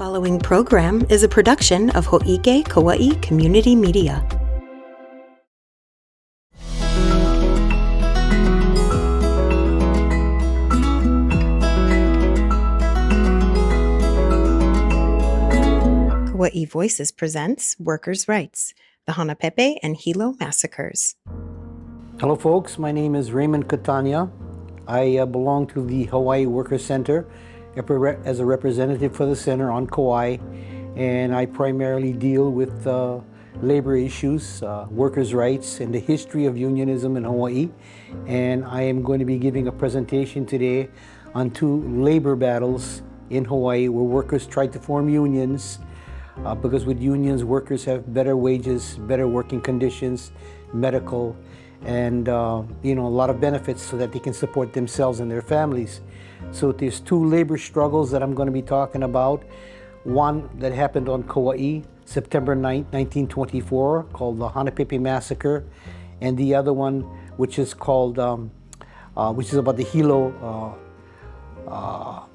following program is a production of Ho'ike Kaua'i Community Media. Kaua'i Voices presents Workers' Rights, the Hanapepe and Hilo Massacres. Hello folks, my name is Raymond Catania. I belong to the Hawaii Workers Center as a representative for the center on Kaua'i, and I primarily deal with labor issues, workers' rights, and the history of unionism in Hawaii. And I am going to be giving a presentation today on two labor battles in Hawaii where workers tried to form unions because with unions, workers have better wages, better working conditions, medical, and a lot of benefits so that they can support themselves and their families. So there's two labor struggles that I'm going to be talking about. One that happened on Kaua'i, September 9th, 1924, called the Hanapepe Massacre, and the other one, which is called, which is about the Hilo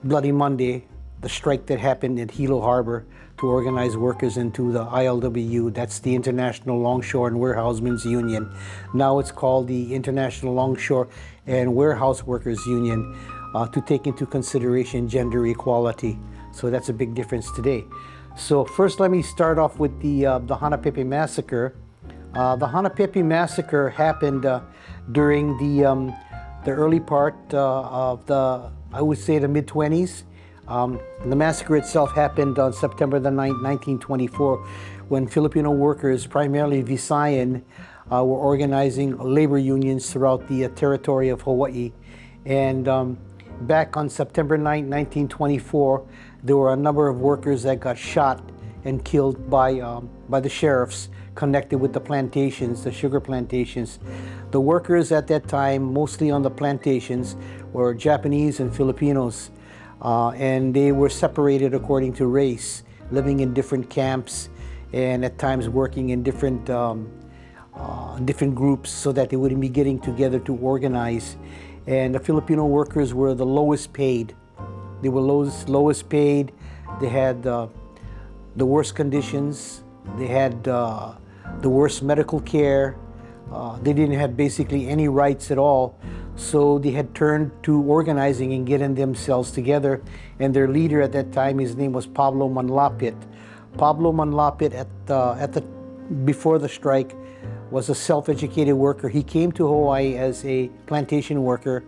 Bloody Monday, the strike that happened at Hilo Harbor to organize workers into the ILWU. That's the International Longshore and Warehousemen's Union. Now it's called the International Longshore and Warehouse Workers Union, to take into consideration gender equality. So that's a big difference today. So first, let me start off with the Hanapepe Massacre. The Hanapepe Massacre happened during the early part of I would say the mid-20s. The massacre itself happened on September the 9th, 1924, when Filipino workers, primarily Visayan, were organizing labor unions throughout the territory of Hawaii. And back on September 9, 1924, there were a number of workers that got shot and killed by the sheriffs connected with the plantations, the sugar plantations. The workers at that time, mostly on the plantations, were Japanese and Filipinos, and they were separated according to race, living in different camps and at times working in different groups so that they wouldn't be getting together to organize. And the Filipino workers were the lowest paid. They were lowest paid. They had the worst conditions. They had the worst medical care. They didn't have basically any rights at all. So they had turned to organizing and getting themselves together. And their leader at that time, his name was Pablo Manlapit. Pablo Manlapit before the strike was a self-educated worker. He came to Hawaii as a plantation worker,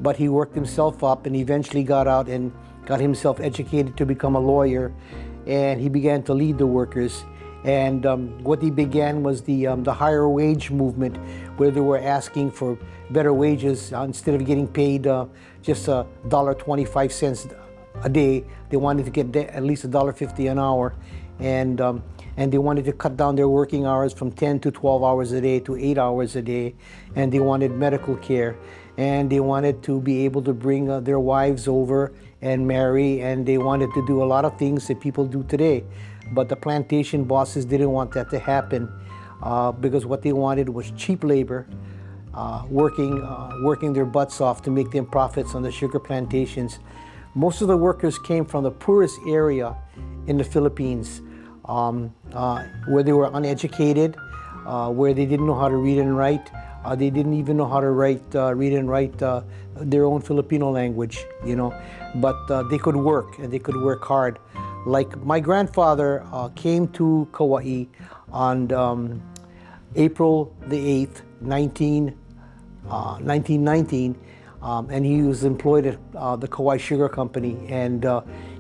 but he worked himself up and eventually got out and got himself educated to become a lawyer, and he began to lead the workers. And what he began was the higher wage movement, where they were asking for better wages. Instead of getting paid just $1.25 a day, they wanted to get at least $1.50 an hour. And they wanted to cut down their working hours from 10 to 12 hours a day to 8 hours a day. And they wanted medical care. And they wanted to be able to bring their wives over and marry. And they wanted to do a lot of things that people do today. But the plantation bosses didn't want that to happen because what they wanted was cheap labor, working their butts off to make them profits on the sugar plantations. Most of the workers came from the poorest area in the Philippines, where they were uneducated, where they didn't know how to read and write. They didn't even know how to read and write their own Filipino language, but they could work, and they could work hard. Like my grandfather came to Kaua'i on April the 8th, 1919, and he was employed at the Kaua'i Sugar Company, and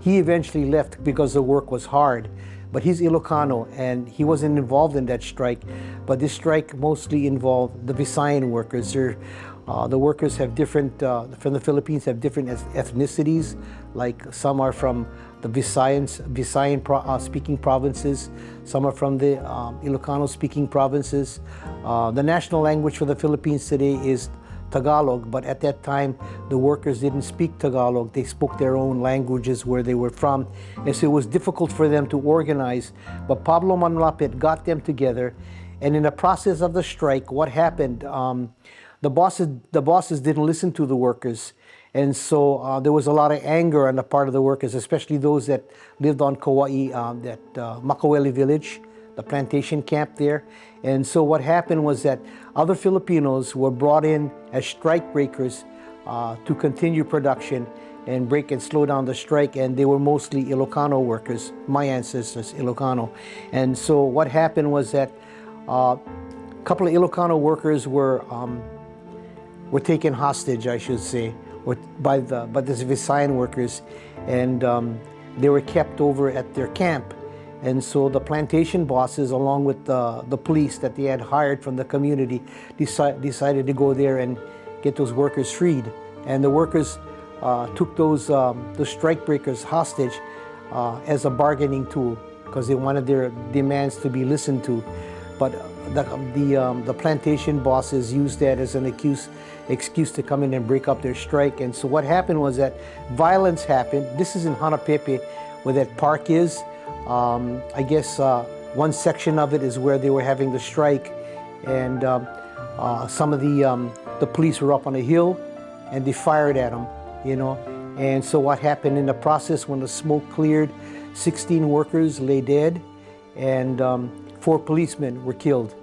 he eventually left because the work was hard. But he's Ilocano, and he wasn't involved in that strike. But this strike mostly involved the Visayan workers. The workers have different, from the Philippines, have different ethnicities. Like some are from the Visayan speaking provinces. Some are from the Ilocano speaking provinces. The national language for the Philippines today is Tagalog, but at that time, the workers didn't speak Tagalog. They spoke their own languages where they were from. And so it was difficult for them to organize. But Pablo Manlapit got them together. And in the process of the strike, what happened? The bosses didn't listen to the workers. And so there was a lot of anger on the part of the workers, especially those that lived on Kaua'i, that Makaweli village, the plantation camp there. And so what happened was that other Filipinos were brought in as strike breakers to continue production and break and slow down the strike, and they were mostly Ilocano workers, my ancestors, Ilocano. And so what happened was that a couple of Ilocano workers were taken hostage, I should say, by these Visayan workers, and they were kept over at their camp. And so the plantation bosses, along with the police that they had hired from the community, decided to go there and get those workers freed. And the workers took those the strike breakers hostage as a bargaining tool because they wanted their demands to be listened to. But the plantation bosses used that as an excuse to come in and break up their strike. And so what happened was that violence happened. This is in Hanapepe, where that park is. I guess one section of it is where they were having the strike, and some of the police were up on a hill, and they fired at them, you know. And so what happened in the process, when the smoke cleared, 16 workers lay dead, and 4 policemen were killed.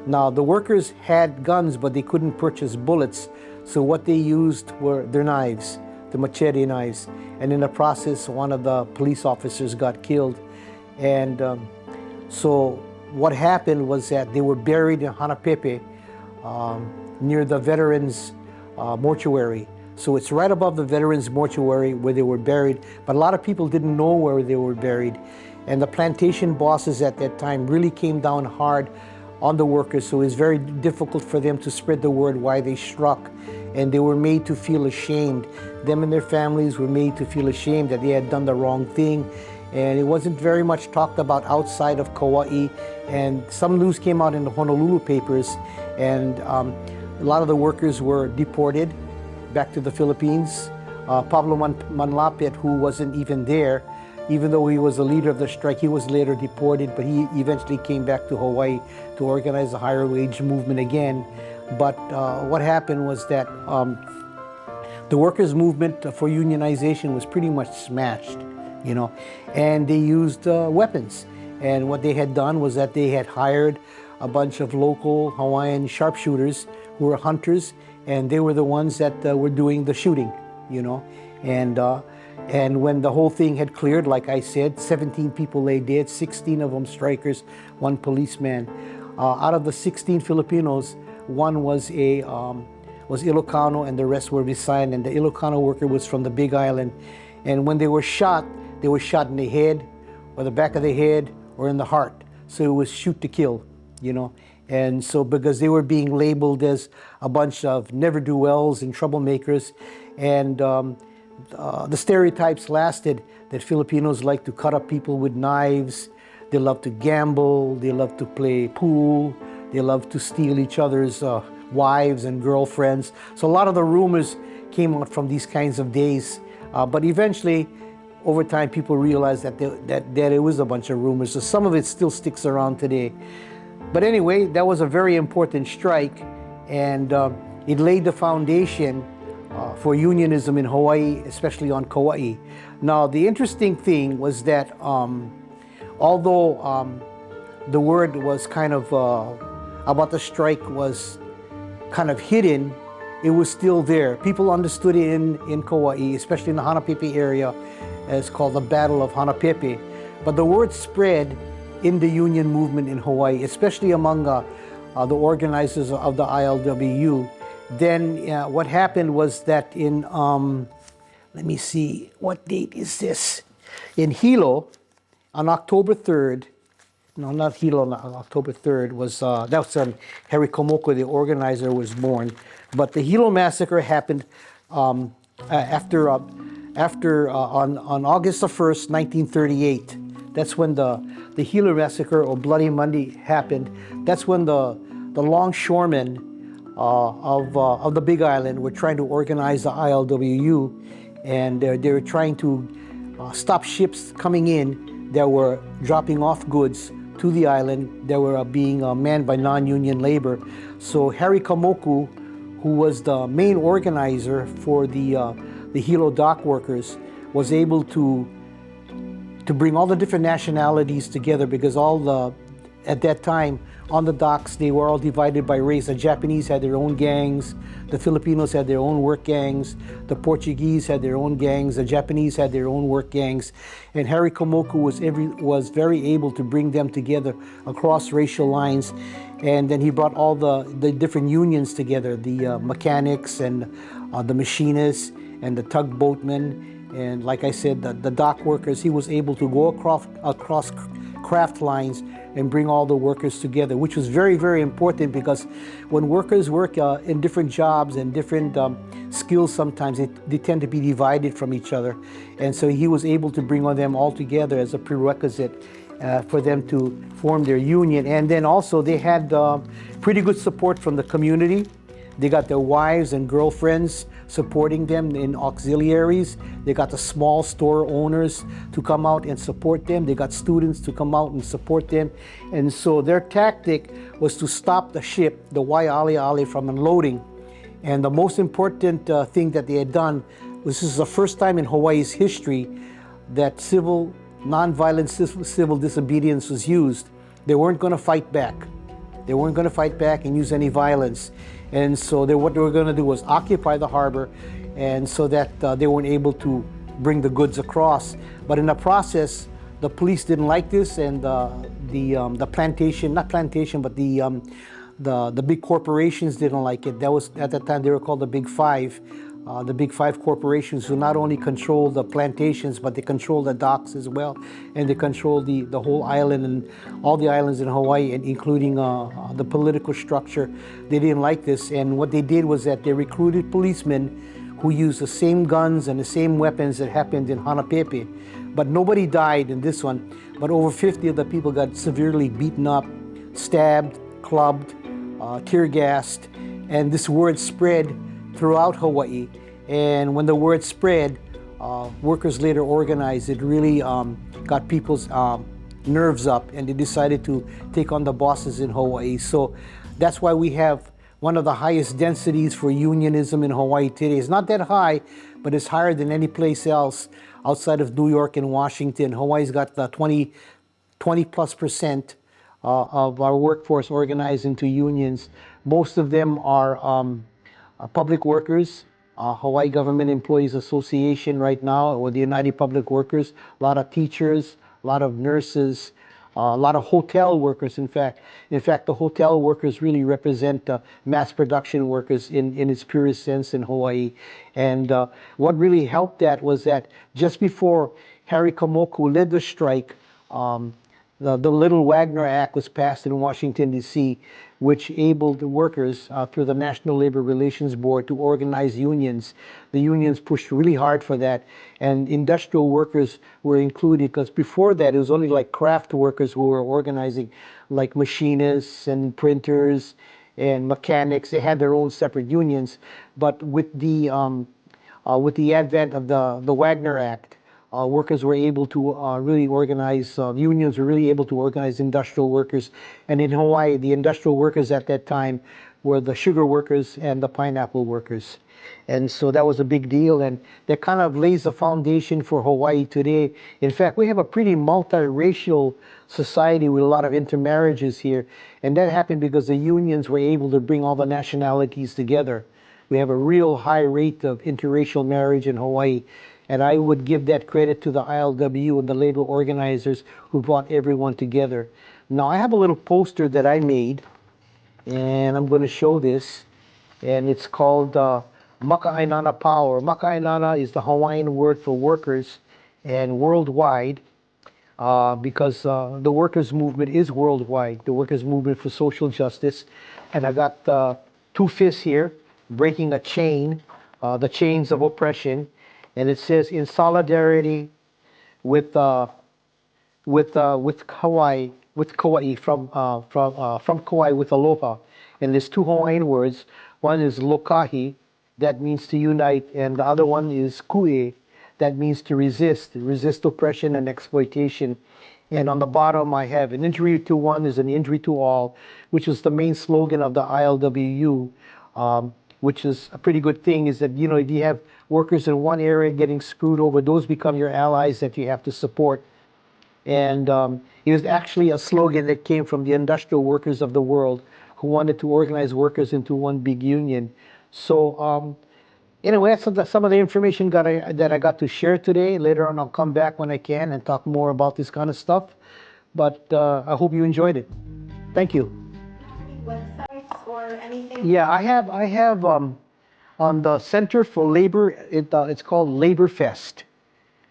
Now the workers had guns, but they couldn't purchase bullets, so what they used were their knives, the machete knives. And in the process, one of the police officers got killed. And so what happened was that they were buried in Hanapepe near the veterans mortuary. So it's right above the veterans mortuary where they were buried, but a lot of people didn't know where they were buried. And the plantation bosses at that time really came down hard on the workers, so it was very difficult for them to spread the word why they struck. And they were made to feel ashamed. Them and their families were made to feel ashamed that they had done the wrong thing. And it wasn't very much talked about outside of Kaua'i. And some news came out in the Honolulu papers, and a lot of the workers were deported back to the Philippines. Pablo Manlapit, who wasn't even there, even though he was the leader of the strike, he was later deported, but he eventually came back to Hawaii to organize a higher wage movement again. But what happened was that the workers' movement for unionization was pretty much smashed, you know, and they used weapons. And what they had done was that they had hired a bunch of local Hawaiian sharpshooters who were hunters, and they were the ones that were doing the shooting, you know. And when the whole thing had cleared, like I said, 17 people lay dead, 16 of them strikers, 1 policeman. Out of the 16 Filipinos, 1 was Ilocano, and the rest were Visayan, and the Ilocano worker was from the Big Island. And when they were shot in the head, or the back of the head, or in the heart. So it was shoot to kill, you know. And so because they were being labeled as a bunch of never-do-wells and troublemakers, and the stereotypes lasted that Filipinos like to cut up people with knives, they love to gamble, they love to play pool, they love to steal each other's wives and girlfriends. So a lot of the rumors came out from these kinds of days. But eventually, over time, people realized that it was a bunch of rumors. So some of it still sticks around today. But anyway, that was a very important strike, and it laid the foundation for unionism in Hawaii, especially on Kaua'i. Now, the interesting thing was that although the word was kind of about the strike was kind of hidden, it was still there. People understood it in Kaua'i, especially in the Hanapepe area, as called the Battle of Hanapepe. But the word spread in the union movement in Hawaii, especially among the organizers of the ILWU. Then what happened was that in, let me see, what date is this? In Hilo, on October 3rd, no, not Hilo, on October 3rd, was, that's when Harry Komoko, the organizer, was born. But the Hilo Massacre happened on August the 1st, 1938. That's when the Hilo Massacre, or Bloody Monday, happened. That's when the longshoremen of the Big Island were trying to organize the ILWU, and they were trying to stop ships coming in that were dropping off goods to the island that were being manned by non-union labor. So Harry Kamoku, who was the main organizer for the the Hilo dock workers, was able to bring all the different nationalities together, because at that time on the docks they were all divided by race. The Japanese had their own gangs, the Filipinos had their own work gangs, the Portuguese had their own gangs, the Japanese had their own work gangs, and Harry Komoku was very able to bring them together across racial lines. And then he brought all the different unions together, the mechanics and the machinists and the tugboatmen. And like I said, the dock workers, he was able to go across craft lines and bring all the workers together, which was very, very important, because when workers work in different jobs and different skills, sometimes they tend to be divided from each other. And so he was able to bring them all together as a prerequisite for them to form their union. And then also they had pretty good support from the community. They got their wives and girlfriends supporting them in auxiliaries. They got the small store owners to come out and support them. They got students to come out and support them. And so their tactic was to stop the ship, the Wai'ale'ale, from unloading. And the most important thing that they had done was, this is the first time in Hawaii's history that nonviolent civil disobedience was used. They weren't going to fight back. They weren't going to fight back and use any violence. And so what they were going to do was occupy the harbor, and so that they weren't able to bring the goods across. But in the process, the police didn't like this, and the big corporations didn't like it. That was, at that time, they were called the Big Five. The Big Five corporations, who not only control the plantations, but they control the docks as well, and they control the whole island and all the islands in Hawaii, and including the political structure. They didn't like this, and what they did was that they recruited policemen who used the same guns and the same weapons that happened in Hanapepe. But nobody died in this one, but over 50 of the people got severely beaten up, stabbed, clubbed, tear gassed, and this word spread throughout Hawaii. And when the word spread, workers later organized. It really got people's nerves up, and they decided to take on the bosses in Hawaii. So that's why we have one of the highest densities for unionism in Hawaii today. It's not that high, but it's higher than any place else outside of New York and Washington. Hawaii's got the 20+% of our workforce organized into unions. Most of them are public workers, Hawaii Government Employees Association right now, or the United Public Workers, a lot of teachers, a lot of nurses, a lot of hotel workers. In fact, the hotel workers really represent mass production workers in its purest sense in Hawaii. And what really helped that was that just before Harry Komoku led the strike, the Little Wagner Act was passed in Washington, D.C., which enabled the workers through the National Labor Relations Board to organize unions. The unions pushed really hard for that, and industrial workers were included, because before that it was only like craft workers who were organizing, like machinists and printers and mechanics. They had their own separate unions. But with the advent of the Wagner Act, workers were able to really organize, unions were really able to organize industrial workers. And in Hawaii, the industrial workers at that time were the sugar workers and the pineapple workers. And so that was a big deal, and that kind of lays the foundation for Hawaii today. In fact, we have a pretty multiracial society with a lot of intermarriages here, and that happened because the unions were able to bring all the nationalities together. We have a real high rate of interracial marriage in Hawaii. And I would give that credit to the ILWU and the labor organizers who brought everyone together. Now, I have a little poster that I made, and I'm going to show this. And it's called Maka'ainana Power. Maka'ainana is the Hawaiian word for workers, and worldwide, because the workers' movement is worldwide, the workers' movement for social justice. And I got two fists here, breaking a chain, the chains of oppression. And it says, in solidarity with Kaua'i, from Kaua'i with aloha. And there's two Hawaiian words. One is lokahi, that means to unite, and the other one is ku'e, that means to resist oppression and exploitation. And on the bottom I have, an injury to one is an injury to all, which is the main slogan of the ILWU. which is a pretty good thing, is that, you know, if you have workers in one area getting screwed over, those become your allies that you have to support. And it was actually a slogan that came from the industrial workers of the world who wanted to organize workers into one big union. So anyway, that's some of the information that I got to share today. Later on, I'll come back when I can and talk more about this kind of stuff. But I hope you enjoyed it. Thank you. Websites or anything? Yeah, I have on the Center for Labor. It's called Labor Fest.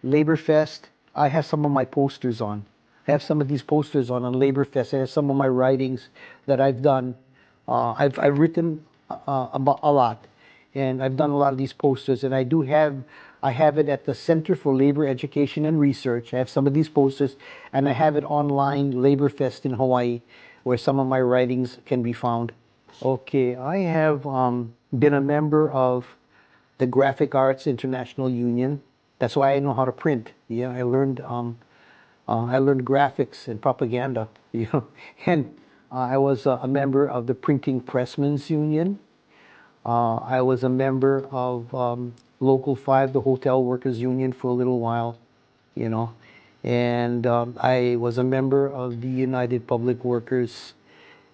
Labor Fest. I have some of my posters on. I have some of these posters on Labor Fest. I have some of my writings that I've done. I've written about a lot, and I've done a lot of these posters. And I have it at the Center for Labor Education and Research. I have some of these posters, and I have it online, Labor Fest in Hawaii, where some of my writings can be found. Okay, I have been a member of the Graphic Arts International Union. That's why I know how to print. Yeah, I learned graphics and propaganda. You know, and I was a member of the Printing Pressmen's Union. I was a member of Local 5, the Hotel Workers Union, for a little while. You know, and I was a member of the United Public Workers,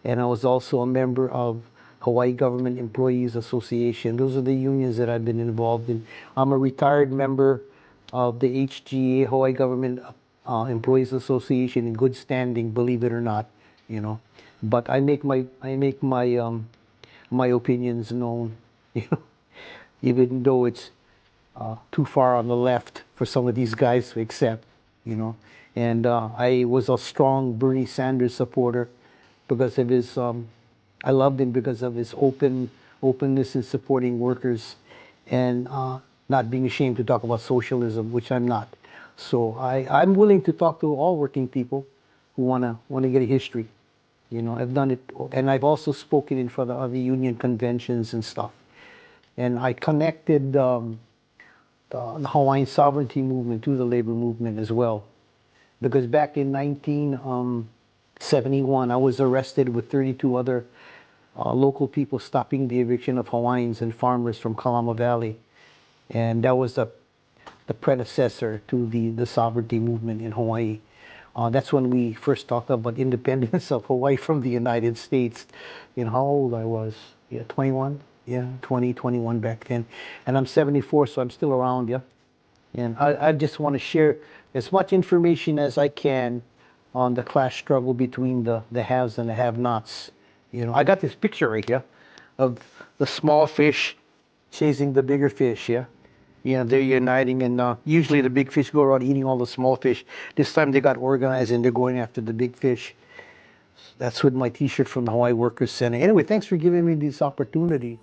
and I was also a member of Hawaii Government Employees Association. Those are the unions that I've been involved in. I'm a retired member of the HGA, Hawaii Government Employees Association, in good standing, believe it or not, you know. But I make my opinions known, you know, even though it's too far on the left for some of these guys to accept, you know. And I was a strong Bernie Sanders supporter because of his. I loved him because of his openness in supporting workers, and not being ashamed to talk about socialism, which I'm not. So I'm willing to talk to all working people who wanna get a history. You know, I've done it, and I've also spoken in front of other union conventions and stuff. And I connected the Hawaiian sovereignty movement to the labor movement as well. Because back in 1971, I was arrested with 32 other local people stopping the eviction of Hawaiians and farmers from Kalama Valley. And that was the predecessor to the sovereignty movement in Hawaii. That's when we first talked about independence of Hawaii from the United States. You know how old I was? Yeah, 21? Yeah, 20, 21 back then. And I'm 74, so I'm still around, yeah. And I just want to share as much information as I can on the class struggle between the haves and the have-nots. You know, I got this picture right here of the small fish chasing the bigger fish, yeah? Yeah, they're uniting, and usually the big fish go around eating all the small fish. This time they got organized and they're going after the big fish. That's with my t-shirt from the Hawaii Workers Center. Anyway, thanks for giving me this opportunity.